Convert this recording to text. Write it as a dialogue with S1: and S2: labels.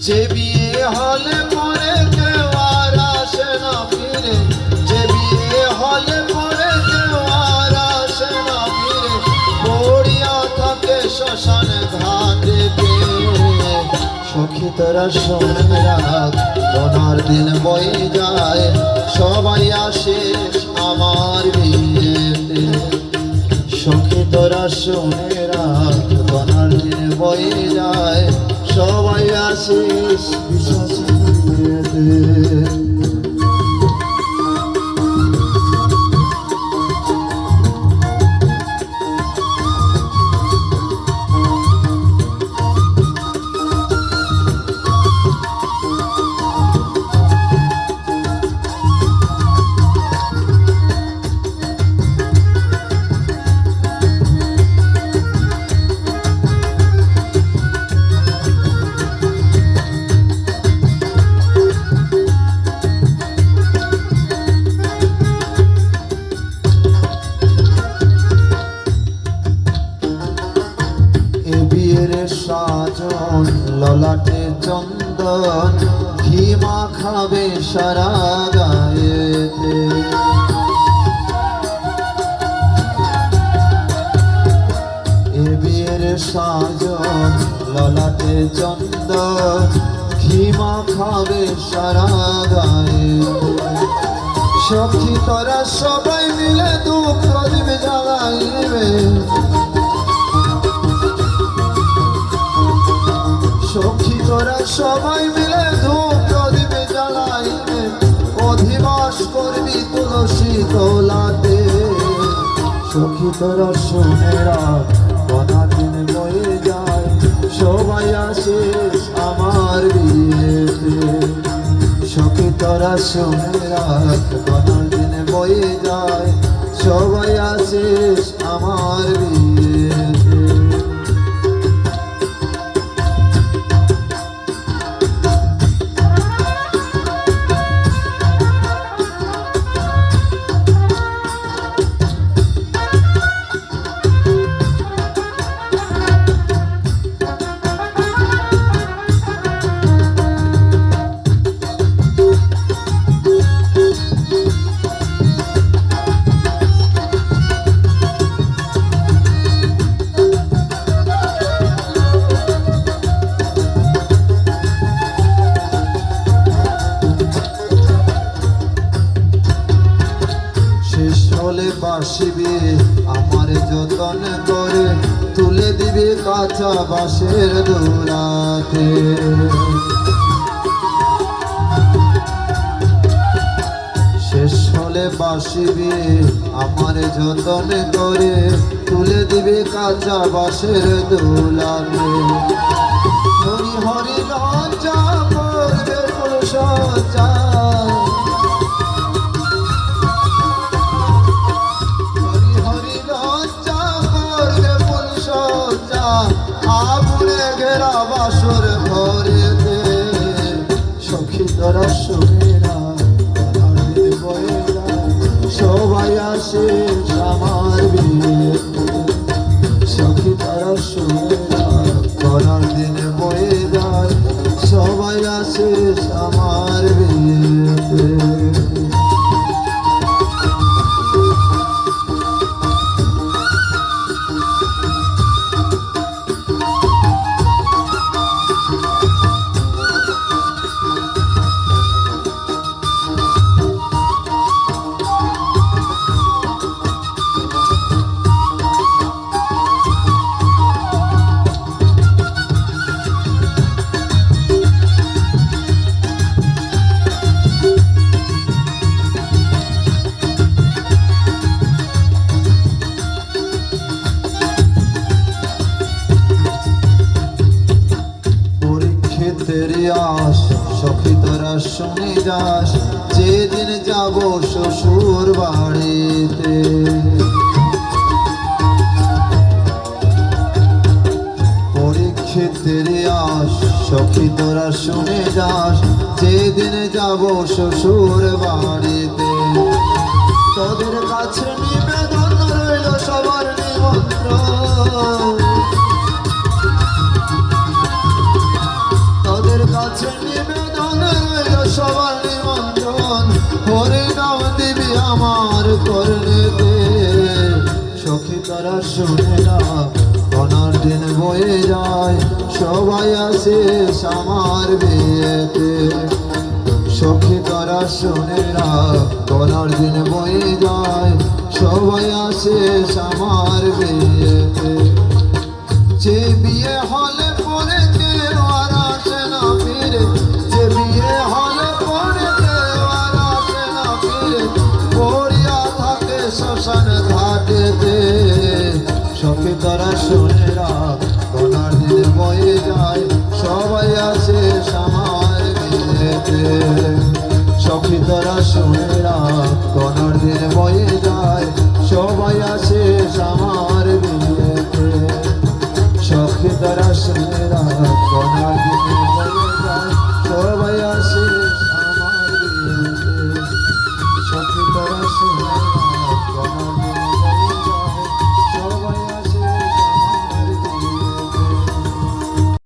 S1: যে বিয়ে হলে পরে কেউ আর আসে না ফিরে, যে বিয়ে হলে পরে কেউ আর আসে না ফিরে, পড়িয়া থাকে শ্মশানে ঘাটে। সখী তোরা শোনে রাত, তোমার দিন বয়ে যায়, সবাই আসে আমার বিয়েতে। সখী তোরা শোনে রাত, তোমার দিন বয়ে যায়, সবাই আসিস বিশ্বাস বিয়েতে। সাজন ললাটে চন্দন, ঘি মাখাবে সারা গায়েতে। এ বিয়ের সাজন ললাটে চন্দন, ঘি মাখাবে সারা গায়েতে। সখী তোরা সবাই মিলে দুঃখ প্রদীপ জ্বালাইবে, সখী তোরা সবাই মিলে ধূপ প্রদীপ জ্বালাইবে, অধিবাস করবি তুলসী তলাতে। সখী তোরা শুনে রাখ, কনা দিন বয়ে যায়, সবাই আসিস আমার বিয়েতে। সখী তোরা শুনে রাখ, কনা দিন বয়ে যায়, সবাই আসিস আমার বিয়েতে। বাসিবে আমার যতন করে, তুলে দিবে কাঁচা বাঁশের দোলাতে। শেষ হলে বাসিবে আমার যতন করে, তুলে দিবে কাঁচা বাঁশের দোলাতে। হরি হরি লজ্জা করবে সজ্জা, আগুনে ঘেরা বাসর ঘরেতে। সখী তোরা শুনে না, বয়ে যায়, সবাই আসে আমার বিয়েতে। সখী তোরা শুনে না, করার দিন বয়ে যায়, সবাই আসে আমার বিয়েতে। তেরি আস, সখী তোরা শুনে যাস, যেদিন যাব শ্বশুর বাড়িতে। পরীক্ষিতের আস, সখী তোরা শুনে যাস, যেদিন যাব শ্বশুর বাড়িতে। তোদের কাছে নিবেদন রইল সবার নিমন্ত্রণ, তোদের কাছে কাছে নিবেদন রইল সবার নিমন্ত্রণ হরি নাম দিবি আমার করলেতে সখী তারা শুনে না ঘনার দিন বয়ে যায় সবাই আসে আমার বিয়েতে সখী তারা শুনে না ঘনার দিন বয়ে যায় সবাই আসে আমার বিয়েতে যে বিয়ে হলে পরে কেউ আর আসে না ফিরে যে বিয়ে হলে পরে কেউ আর আসে না ফিরে পড়িয়া থাকে শ্মশান ঘাটেতে সখী তারা শুনে না ঘনার দিন বয়ে যায় সবাই আসে আমার বিয়েতে সখী তারা